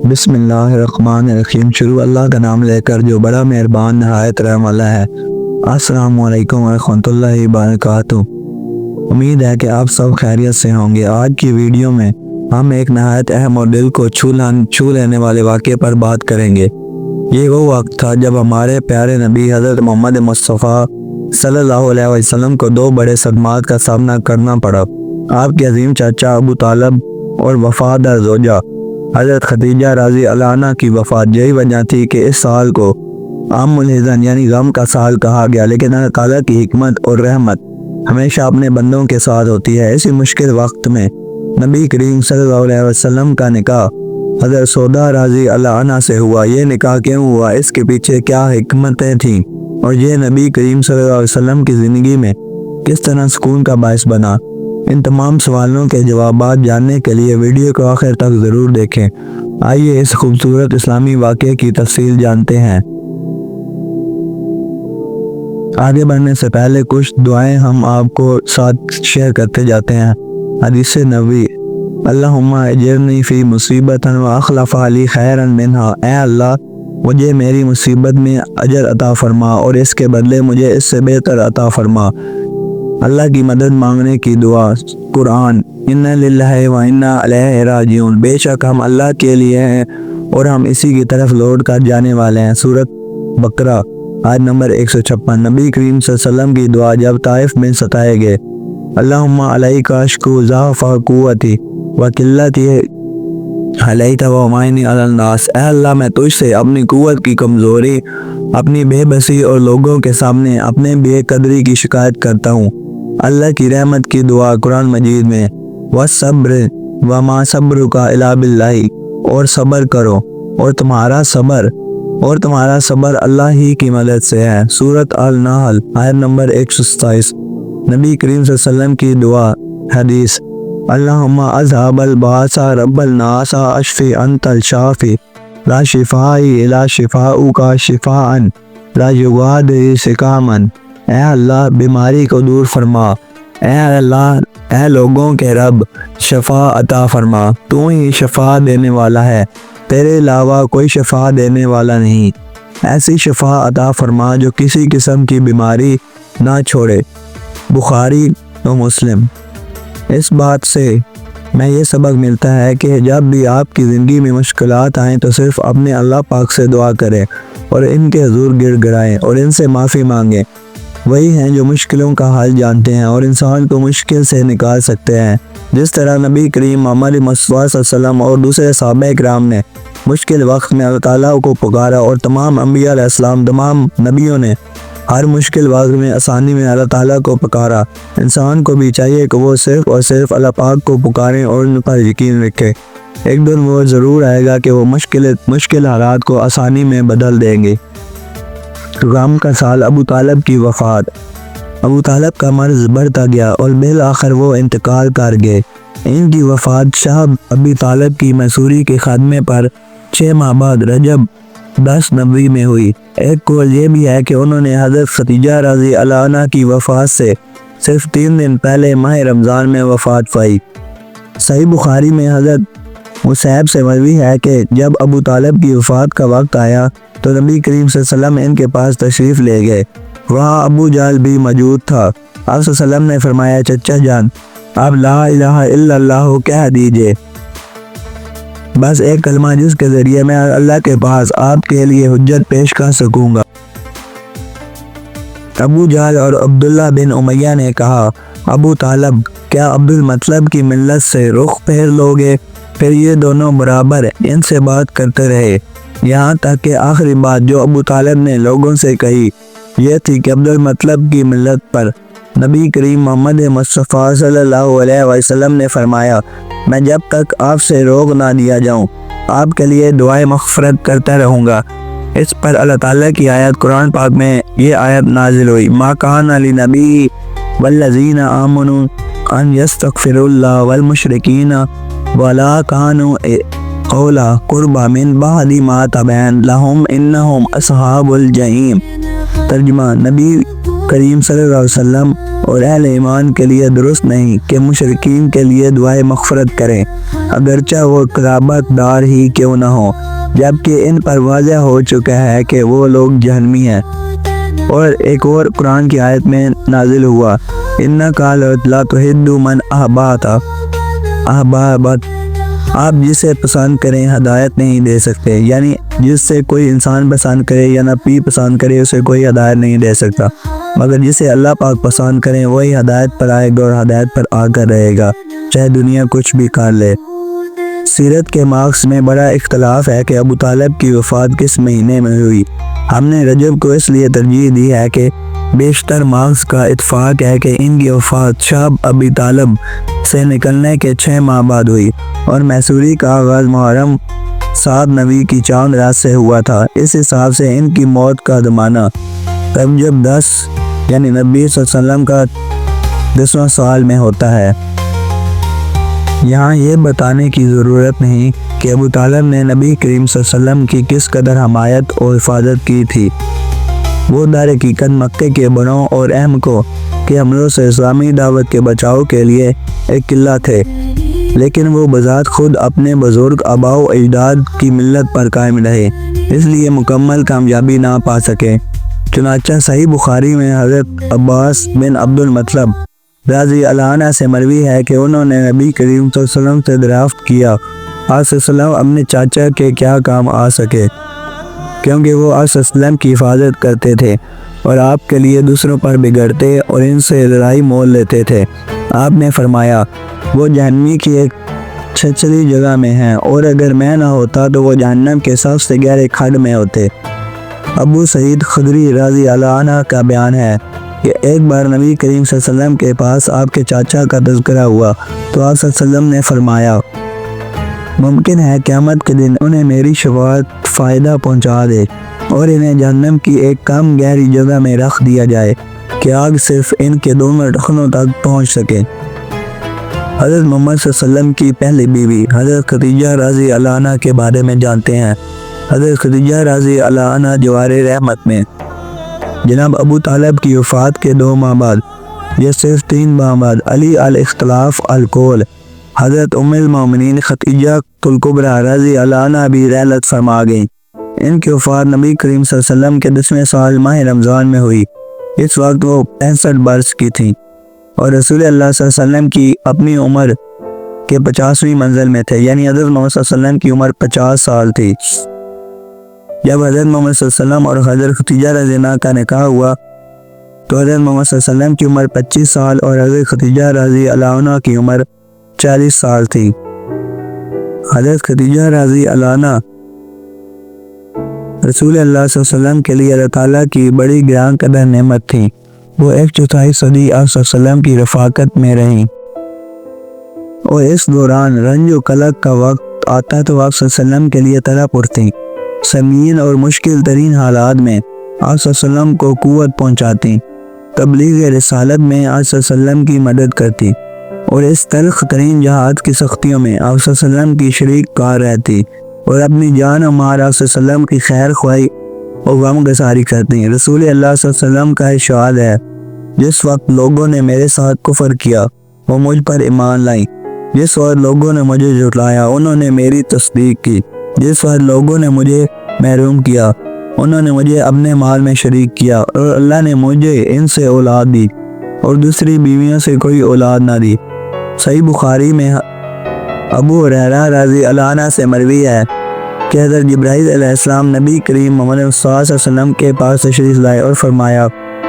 بسم اللہ الرحمن الرحیم۔ شروع اللہ کا نام لے کر جو بڑا مہربان نہایت رحم والا ہے۔ السلام علیکم ورحمۃ اللہ وبرکاتہ۔ امید ہے کہ آپ سب خیریت سے ہوں گے۔ آج کی ویڈیو میں ہم ایک نہایت اہم اور دل کو چھو لینے والے واقعے پر بات کریں گے۔ یہ وہ وقت تھا جب ہمارے پیارے نبی حضرت محمد مصطفیٰ صلی اللہ علیہ وسلم کو دو بڑے صدمات کا سامنا کرنا پڑا۔ آپ کے عظیم چاچا ابو طالب اور وفادار زوجہ حضرت خدیجہ رضی اللہ عنہ کی وفات یہی وجہ تھی کہ اس سال کو عام الحزن یعنی غم کا سال کہا گیا، لیکن اللہ تعالیٰ کی حکمت اور رحمت ہمیشہ اپنے بندوں کے ساتھ ہوتی ہے۔ اسی مشکل وقت میں نبی کریم صلی اللہ علیہ وسلم کا نکاح حضرت سودا رضی اللہ عنہ سے ہوا۔ یہ نکاح کیوں ہوا، اس کے پیچھے کیا حکمتیں تھیں، اور یہ نبی کریم صلی اللہ علیہ وسلم کی زندگی میں کس طرح سکون کا باعث بنا، ان تمام سوالوں کے جوابات جاننے کے لیے ویڈیو کو آخر تک ضرور دیکھیں۔ آئیے اس خوبصورت اسلامی واقعے کی تفصیل جانتے ہیں۔ آگے بڑھنے سے پہلے کچھ دعائیں ہم آپ کو ساتھ شیئر کرتے جاتے ہیں۔ حدیث نبوی: اللہم اجرنی فی مصیبت واخلف لی خیرا منہا، اے اللہ مجھے میری مصیبت میں اجر عطا فرما اور اس کے بدلے مجھے اس سے بہتر عطا فرما۔ اللہ کی مدد مانگنے کی دعا۔ قرآن: انا للہ و انا الیہ راجعون، بے شک ہم اللہ کے لیے ہیں اور ہم اسی کی طرف لوٹ کر جانے والے ہیں۔ سورۃ بقرہ آیت نمبر 156۔ نبی کریم صلی اللہ علیہ وسلم کی دعا جب طائف میں ستائے گئے: اللہم علیک اشکو ضعف قوتی و قلتی حلیت و عمینی علی الناس، اے اللہ میں تجھ سے اپنی قوت کی کمزوری، اپنی بے بسی اور لوگوں کے سامنے اپنے بے قدری کی شکایت کرتا ہوں۔ اللہ کی رحمت کی دعا قرآن مجید میں: وَالصَّبْرِ وَمَا صَبْرُكَ إِلَّا بِاللَّهِ، اور صبر کرو اور تمہارا صبر اللہ ہی کی مدد سے ہے۔ سورۃ النحل آیت نمبر 127۔ نبی کریم صلی اللہ علیہ وسلم کی دعا۔ حدیث: اللہم اذھب الباس رب الناس اشفی انت الشافی لا شفائی الا شفاؤک شفاء لا یغادر سقاما، اے اللہ بیماری کو دور فرما، اے اللہ اے لوگوں کے رب شفا عطا فرما، تو ہی شفا دینے والا ہے، تیرے علاوہ کوئی شفا دینے والا نہیں، ایسی شفا عطا فرما جو کسی قسم کی بیماری نہ چھوڑے۔ بخاری و مسلم۔ اس بات سے میں یہ سبق ملتا ہے کہ جب بھی آپ کی زندگی میں مشکلات آئیں تو صرف اپنے اللہ پاک سے دعا کریں اور ان کے حضور گر گڑائیں اور ان سے معافی مانگیں۔ وہی ہیں جو مشکلوں کا حل جانتے ہیں اور انسان کو مشکل سے نکال سکتے ہیں۔ جس طرح نبی کریم محمد مصطفیٰ صلی اللہ علیہ وسلم اور دوسرے صحابہ کرام نے مشکل وقت میں اللہ تعالیٰ کو پکارا، اور تمام انبیاء علیہ السلام تمام نبیوں نے ہر مشکل وقت میں آسانی میں اللہ تعالیٰ کو پکارا، انسان کو بھی چاہیے کہ وہ صرف اور صرف اللہ پاک کو پکاریں اور ان پر یقین رکھے۔ ایک دن وہ ضرور آئے گا کہ وہ مشکل حالات کو آسانی میں بدل دیں گے۔ غم کا سال۔ ابو طالب کی وفات۔ ابو طالب کا مرض بڑھتا گیا اور بالآخر وہ انتقال کر گئے۔ ان کی وفات شاہ ابی طالب کی مسوری کے خاتمے پر 6 ماہ بعد رجب 10 نبوی میں ہوئی۔ ایک قول یہ بھی ہے کہ انہوں نے حضرت خدیجہ رضی اللہ عنہ کی وفات سے صرف 3 دن پہلے ماہ رمضان میں وفات پائی۔ صحیح بخاری میں حضرت مصعب سے مروی ہے کہ جب ابو طالب کی وفات کا وقت آیا تو نبی کریم صلی اللہ علیہ وسلم ان کے پاس تشریف لے گئے۔ وہاں ابو جہل بھی موجود تھا۔ آپ صلی اللہ علیہ وسلم نے فرمایا: چچا جان، آپ لا الہ الا اللہ کہہ دیجئے، بس ایک کلمہ جس کے ذریعے میں اللہ کے پاس آپ کے لیے حجت پیش کر سکوں گا۔ ابو جہل اور عبداللہ بن امیہ نے کہا: ابو طالب، کیا عبد المطلب کی ملت سے رخ پھیر لوگے؟ پھر یہ دونوں برابر ان سے بات کرتے رہے، یہاں تک کہ آخری بات جو ابو طالب نے لوگوں سے کہی یہ تھی کہ عبد المطلب کی ملت پر نبی کریم محمد مصطفیٰ صلی اللہ علیہ وسلم نے فرمایا: میں جب تک آپ سے روک نہ دیا جاؤں آپ کے لیے دعائیں مغفرت کرتا رہوں گا۔ اس پر اللہ تعالیٰ کی آیت قرآن پاک میں یہ آیت نازل ہوئی: ما کان لنبی والذین آمنوا ان یستغفروا اللہ والمشرکین ولا کانوا اولی القربی من بعد ما تبین لہم انہم اصحاب الجحیم۔ ترجمہ: نبی کریم صلی اللہ علیہ وسلم اور اہل ایمان کے لیے درست نہیں کہ مشرکین کے لیے دعائے مغفرت کریں اگرچہ وہ قرابت دار ہی کیوں نہ ہو، جبکہ ان پر واضح ہو چکا ہے کہ وہ لوگ جہنمی ہیں۔ اور ایک اور قرآن کی آیت میں نازل ہوا، اِنَّكَ لَا تُحِبُّ مَنْ أَحْبَبْتَ، آپ جسے پسند کریں ہدایت نہیں دے سکتے، یعنی جس سے کوئی انسان پسند کرے یا نبی پسند کرے اسے کوئی ہدایت نہیں دے سکتا، مگر جسے اللہ پاک پسند کرے وہی ہدایت پر آئے گا اور ہدایت پر آ کر رہے گا، چاہے دنیا کچھ بھی کر لے۔ سیرت کے مارکس میں بڑا اختلاف ہے کہ ابو طالب کی وفات کس مہینے میں ہوئی۔ ہم نے رجب کو اس لیے ترجیح دی ہے کہ بیشتر مارکس کا اتفاق ہے کہ ان کی وفات شاب ابی طالب سے نکلنے کے 6 ماہ بعد ہوئی، اور محصوری کا آغاز محرم 7 نبی کی چاند رات سے ہوا تھا۔ اس حساب سے ان کی موت کا زمانہ رجب 10 یعنی نبی صلی اللہ علیہ وسلم کا 10واں سال میں ہوتا ہے۔ یہاں یہ بتانے کی ضرورت نہیں کہ ابو طالب نے نبی کریم صلی اللہ علیہ وسلم کی کس قدر حمایت اور حفاظت کی تھی۔ وہ در حقیقت مکے کے بڑوں اور احمقوں کے حملوں سے اسلامی دعوت کے بچاؤ کے لیے ایک قلعہ تھے، لیکن وہ بذات خود اپنے بزرگ آباء و اجداد کی ملت پر قائم رہے، اس لیے مکمل کامیابی نہ پا سکے۔ چنانچہ صحیح بخاری میں حضرت عباس بن عبد المطلب رضی اللہ عنہ سے مروی ہے کہ انہوں نے نبی کریم صلی اللہ علیہ وسلم سے دریافت کیا، آپ صلی اللہ علیہ وسلم اپنے چاچا کے کیا کام آ سکے، کیونکہ وہ آپ صلی اللہ علیہ وسلم کی حفاظت کرتے تھے اور آپ کے لیے دوسروں پر بگڑتے اور ان سے لڑائی مول لیتے تھے۔ آپ نے فرمایا، وہ جہنمی کی ایک چھچلی جگہ میں ہیں، اور اگر میں نہ ہوتا تو وہ جہنم کے سب سے گہرے کھڈ میں ہوتے۔ ابو سعید خدری رضی اللہ عنہ کا بیان ہے کہ ایک بار نبی کریم صلی اللہ علیہ وسلم کے پاس آپ کے چاچا کا تذکرہ ہوا تو آپ صلی اللہ علیہ وسلم نے فرمایا، ممکن ہے قیامت کے دن انہیں میری شفاعت فائدہ پہنچا دے اور انہیں جہنم کی ایک کم گہری جگہ میں رکھ دیا جائے کہ آگ صرف ان کے دونوں ٹخنوں تک پہنچ سکے۔ حضرت محمد صلی اللہ علیہ وسلم کی پہلی بیوی حضرت خدیجہ رضی اللہ عنہ کے بارے میں جانتے ہیں۔ حضرت خدیجہ رضی اللہ عنہ جوار رحمت میں جناب ابو طالب کی وفات کے 2 ماہ بعد یا صرف 3 ماہ بعد علی الاختلاف القول حضرت ام المومنین خدیجہ الکبریٰ رضی اللہ عنہ بھی رحلت فرما گئیں۔ ان کی وفات نبی کریم صلی اللہ علیہ وسلم کے 10ویں سال ماہ رمضان میں ہوئی۔ اس وقت وہ 65 برس کی تھیں اور رسول اللہ صلی اللہ علیہ وسلم کی اپنی عمر کے 50ویں منزل میں تھے، یعنی حضرت محمد صلی اللہ علیہ وسلم کی عمر 50 سال تھی۔ جب حضرت محمد صلی اللہ علیہ وسلم اور حضرت خدیجہ رضی اللہ عنہ کا نکاح ہوا تو حضرت محمد صلی اللہ علیہ وسلم کی عمر 25 سال اور حضرت خدیجہ رضی اللہ عنہ کی عمر 40 سال تھی۔ حضرت خدیجہ رضی اللہ عنہ رسول اللہ صلی اللہ علیہ وسلم کے لیے اللہ تعالیٰ کی بڑی گران قدر نعمت تھی۔ وہ 1/4 صدی آپ صلی اللہ علیہ وسلم کی رفاقت میں رہیں، اور اس دوران رنج و قلق کا وقت آتا تو آپ صلی اللہ علیہ وسلم کے لیے تڑپ اٹھتی، سنگین اور مشکل ترین حالات میں آپ صلی اللہ علیہ وسلم کو قوت پہنچاتی، تبلیغ رسالت میں آپ صلی اللہ علیہ وسلم کی مدد کرتی، اور اس تلخ ترین جہاد کی سختیوں میں آپ صلی اللہ علیہ وسلم کی شریک کار رہتی، اور اپنی جان و مال آپ صلی اللہ علیہ وسلم کی خیر خواہی اور غم گساری کرتی۔ رسول اللہ صلی اللہ علیہ وسلم کا ارشاد ہے، جس وقت لوگوں نے میرے ساتھ کفر کیا وہ مجھ پر ایمان لائیں، جس وقت لوگوں نے مجھے جھٹلایا انہوں نے میری تصدیق کی، جس وقت لوگوں نے مجھے محروم کیا انہوں نے مجھے اپنے مال میں شریک کیا، اور اللہ نے مجھے ان سے اولاد دی اور دوسری بیویوں سے کوئی اولاد نہ دی۔ صحیح بخاری میں ابو ہریرہ رضی اللہ عنہ سے مروی ہے کہ حضرت جبرائیل علیہ السلام نبی کریم محمد صلی اللہ علیہ وسلم کے پاس تشریف لائے اور فرمایا،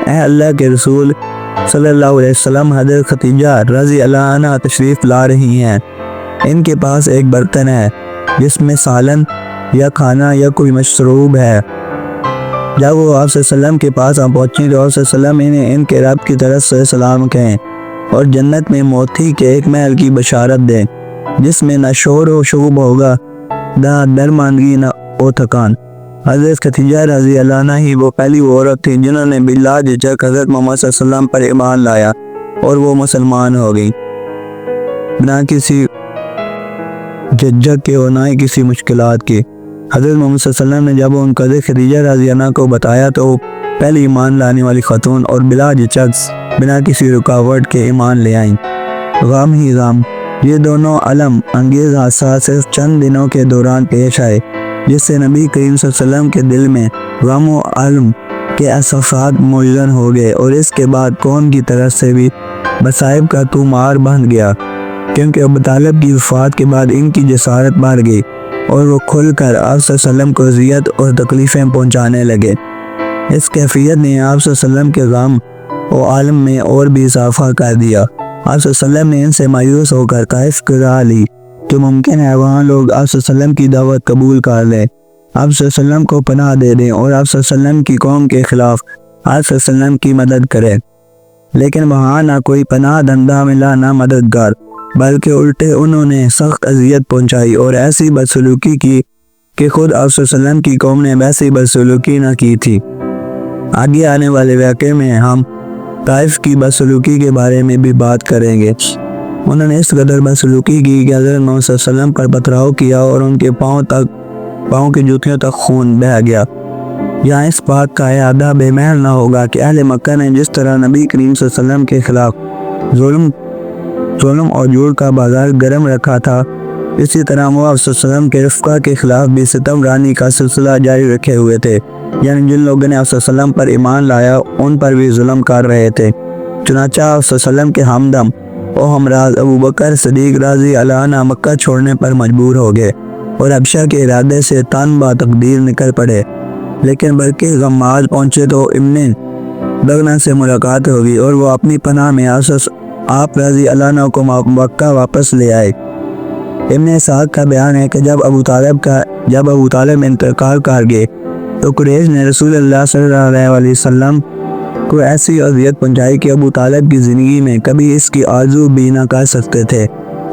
اے اللہ کے رسول صلی اللہ علیہ وسلم، حضرت خدیجہ رضی اللہ عنہ تشریف لا رہی ہیں، ان کے پاس ایک برتن ہے جس میں سالن یا کھانا یا کوئی مشروب ہے۔ جب وہ آپ صلی اللہ علیہ وسلم کے پاس پہنچیں تو آپ صلی اللہ علیہ وسلم انہیں ان کے رب کی طرف سے سلام کہیں اور جنت میں موتی کے ایک محل کی بشارت دیں جس میں نہ شور و شوب ہوگا، نہ درماندگی نہ او تھکان۔ حضرت خدیجہ رضی اللہ عنہ ہی وہ پہلی عورت تھی جنہوں نے بلا جھجک حضرت محمد صلی اللہ علیہ وسلم پر ایمان لایا اور وہ مسلمان ہو گئی، نہ کسی جھجک کے اور نہ ہی کسی مشکلات کے۔ حضرت محمد صلی اللہ علیہ وسلم نے جب ان کو حضرت خدیجہ رضی اللہ عنہ کو بتایا تو وہ پہلی ایمان لانے والی خاتون اور بلا جھجک بنا کسی رکاوٹ کے ایمان لے آئیں۔ غم ہی غم، یہ دونوں علم انگیز حادثات صرف چند دنوں کے دوران پیش آئے، جس سے نبی کریم صلی اللہ علیہ وسلم کے دل میں غم و علم کے احساسات موجود ہو گئے، اور اس کے بعد قوم کی طرف سے بھی مصائب کا طومار بن گیا، کیونکہ ابو طالب کی وفات کے بعد ان کی جسارت بڑھ گئی اور وہ کھل کر آپ صلی اللہ علیہ وسلم کو اذیت اور تکلیفیں پہنچانے لگے۔ اس کیفیت نے آپ صلی اللہ علیہ وسلم کے غم و عالم میں اور بھی اضافہ کر دیا۔ آپ صلی اللہ علیہ وسلم نے ان سے مایوس ہو کر طائف کی راہ لی کہ ممکن ہے وہاں لوگ آپ صلی اللہ علیہ وسلم کی دعوت قبول کر لیں، آپ صلی اللہ علیہ وسلم کو پناہ دے دیں اور آپ صلی اللہ علیہ وسلم کی قوم کے خلاف آپ صلی اللہ علیہ وسلم کی مدد کریں۔ لیکن وہاں نہ کوئی پناہ دندہ ملا نہ مددگار، بلکہ الٹے انہوں نے سخت اذیت پہنچائی اور ایسی بدسلوکی کی کہ خود آپ صلی اللہ علیہ وسلم کی قوم نے ویسی بدسلوکی نہ کی تھی۔ آگے آنے والے واقعے میں ہم طائف کی بدسلوکی کے بارے میں بھی بات کریں گے۔ انہوں نے اس قدر بدسلوکی کی کہ حضرت محمد صلی اللہ علیہ وسلم پر پتھراؤ کیا اور ان کے پاؤں کی جوتیوں تک خون بہہ گیا۔ یہاں اس بات کا اعادہ بے محل نہ ہوگا کہ اہل مکہ نے جس طرح نبی کریم صلی اللہ علیہ وسلم کے خلاف ظلم اور جھوٹ کا بازار گرم رکھا تھا، اسی طرح وہ آپ صلی اللہ علیہ وسلم کے رفقا کے خلاف بھی ستم رانی کا سلسلہ جاری رکھے ہوئے تھے، یعنی جن لوگوں نے آپ صلی اللہ علیہ وسلم پر ایمان لایا ان پر بھی ظلم کر رہے تھے۔ چنانچہ آپ صلی اللہ علیہ وسلم کے ہمدم و ہمراز ابو بکر صدیق رضی اللہ عنہ مکہ چھوڑنے پر مجبور ہو گئے اور حبشہ کے ارادے سے تن با تقدیر نکل پڑے، لیکن برقی غماز پہنچے تو ابن دغنہ سے ملاقات ہوگی اور وہ اپنی پناہ میں آپ رضی اللہ عنہ کو مکہ واپس لے آئے۔ ابن اسحاق کا بیان ہے کہ جب ابو طالب انتقال کر گئے تو قریش نے رسول اللہ صلی اللہ علیہ وسلم کو ایسی اذیت پہنچائی کہ ابو طالب کی زندگی میں کبھی اس کی آرزو بھی نہ کر سکتے تھے،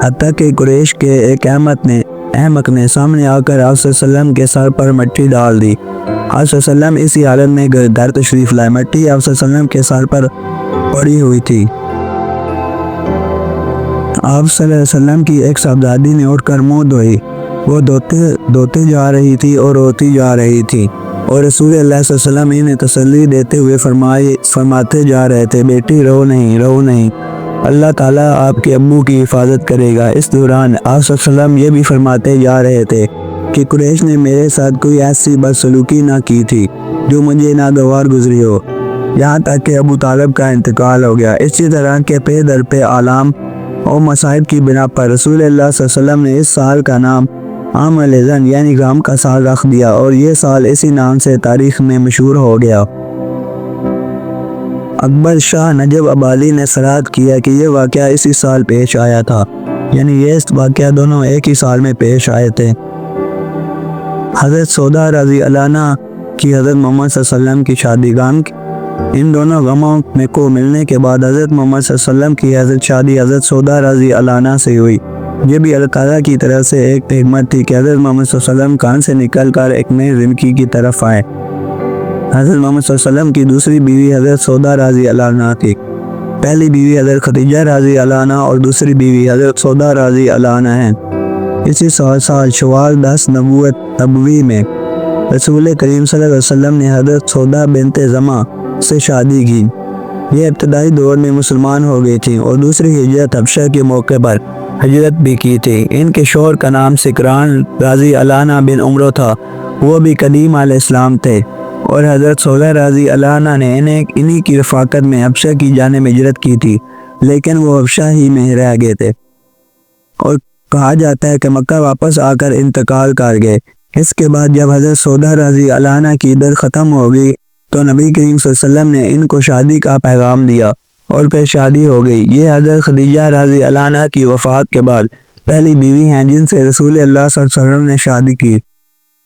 حتیٰ کہ قریش کے ایک احمق نے سامنے آ کر آپ صلی اللہ علیہ وسلم کے سر پر مٹی ڈال دی۔ آپ صلی اللہ علیہ وسلم اسی حالت میں گھر تشریف لائے، مٹی آپ صلی اللہ علیہ وسلم کے سر پر پڑی ہوئی تھی۔ آپ صلی اللہ علیہ وسلم کی ایک صاحبزادی نے اٹھ کر منہ دھوئی، وہ دھوتے جا رہی تھی اور روتی جا رہی تھی، اور رسول اللہ صلی اللہ علیہ وسلم انہیں تسلی دیتے ہوئے فرماتے جا رہے تھے، بیٹی رو نہیں، اللہ تعالیٰ آپ کے ابو کی حفاظت کرے گا۔ اس دوران آپ صلی اللہ علیہ وسلم یہ بھی فرماتے جا رہے تھے کہ قریش نے میرے ساتھ کوئی ایسی بدسلوکی نہ کی تھی جو مجھے ناگوار گزری ہو، یہاں تک کہ ابو طالب کا انتقال ہو گیا۔ اسی طرح کے پہ در پہ عالم اور مصائب کی بنا پر رسول اللہ صلی اللہ علیہ وسلم نے اس سال کا نام عام الحزن یعنی غم کا سال رکھ دیا، اور یہ سال اسی نام سے تاریخ میں مشہور ہو گیا۔ اکبر شاہ نجف آبادی نے سراد کیا کہ یہ واقعہ اسی سال پیش آیا تھا، یعنی یہ واقعہ دونوں ایک ہی سال میں پیش آئے تھے۔ حضرت سودا رضی اللہ عنہ کی حضرت محمد صلی اللہ علیہ وسلم کی شادی، ان دونوں غموں کو ملنے کے بعد حضرت محمد صلی اللہ علیہ وسلم کی حضرت شادی حضرت سودا رضی اللہ عنہ سے ہوئی۔ یہ بھی اللہ تعالیٰ کی طرف سے ایک حکمت تھی کہ حضرت محمد صلی اللہ علیہ وسلم کان سے نکل کر ایک نئی زندگی کی طرف آئے۔ حضرت محمد صلی اللہ علیہ وسلم کی دوسری بیوی حضرت سودا رضی اللہ عنہ تھی۔ پہلی بیوی حضرت خدیجہ رضی اللہ عنہ اور دوسری بیوی حضرت سودا رضی اللہ عنہ ہیں۔ اسی سال شوال 10 نبوی میں رسول کریم صلی اللہ علیہ وسلم نے حضرت سودا بنت زمع سے شادی کی۔ یہ ابتدائی دور میں مسلمان ہو گئی تھی اور دوسری ہجرت حبشہ کے موقع پر ہجرت بھی کی تھی۔ ان کے شوہر کا نام سکران رضی اللہ عنہ بن عمرو تھا، وہ بھی قدیم علیہ السلام تھے، اور حضرت سودا رضی اللہ عنہ نے انہی کی رفاقت میں حبشہ کی جانب ہجرت کی تھی، لیکن وہ حبشہ ہی میں رہ گئے تھے اور کہا جاتا ہے کہ مکہ واپس آ کر انتقال کر گئے۔ اس کے بعد جب حضرت سودا رضی اللہ عنہ کی عدت ختم ہو گئی تو نبی کریم صلی اللہ علیہ وسلم نے ان کو شادی کا پیغام دیا اور پھر شادی ہو گئی۔ یہ حضرت خدیجہ رضی اللہ عنہ کی وفات کے بعد پہلی بیوی ہیں جن سے رسول اللہ صلی اللہ علیہ وسلم نے شادی کی۔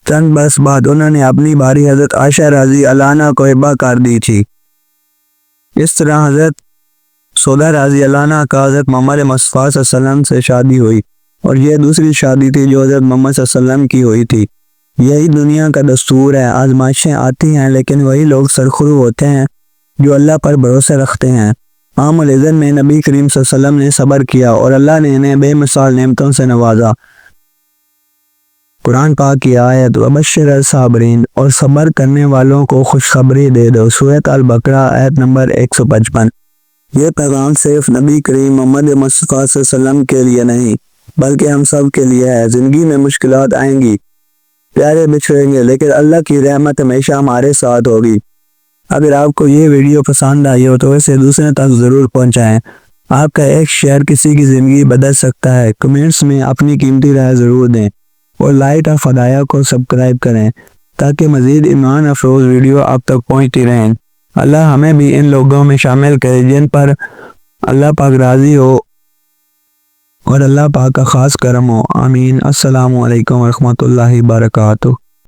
چند برس بعد انہوں نے اپنی باری حضرت عائشہ رضی اللہ عنہ کو ہبہ کر دی تھی۔ اس طرح حضرت سودا رضی اللہ عنہ کا حضرت محمد مصطفیٰ صلی اللہ علیہ وسلم سے شادی ہوئی، اور یہ دوسری شادی تھی جو حضرت محمد صلی اللہ علیہ وسلم کی ہوئی تھی۔ یہی دنیا کا دستور ہے، آزمائشیں آتی ہیں لیکن وہی لوگ سرخرو ہوتے ہیں جو اللہ پر بھروسہ رکھتے ہیں۔ عام الحزن میں نبی کریم صلی اللہ علیہ وسلم نے صبر کیا اور اللہ نے انہیں بے مثال نعمتوں سے نوازا۔ قرآن پاک کی آیت وبشر الصابرین، اور صبر کرنے والوں کو خوشخبری دے دو، سورۃ البقرہ آیت نمبر 155۔ یہ پیغام صرف نبی کریم محمد مصطفیٰ صلی اللہ علیہ وسلم کے لیے نہیں بلکہ ہم سب کے لیے ہے۔ زندگی میں مشکلات آئیں گی، پیارے بچھڑیں گے، لیکن اللہ کی رحمت ہمیشہ ہمارے ساتھ ہوگی۔ اگر آپ کو یہ ویڈیو پسند آئی ہو تو اسے دوسرے تک ضرور پہنچائیں۔ آپ کا ایک شیئر کسی کی زندگی بدل سکتا ہے۔ کمنٹس میں اپنی قیمتی رائے ضرور دیں اور لائٹ آف ہدایہ کو سبسکرائب کریں تاکہ مزید ایمان افروز ویڈیو آپ تک پہنچتی رہیں۔ اللہ ہمیں بھی ان لوگوں میں شامل کرے جن پر اللہ پاک راضی ہو اور اللہ پاک کا خاص کرم ہو۔ آمین۔ السلام علیکم ورحمۃ اللہ وبرکاتہ۔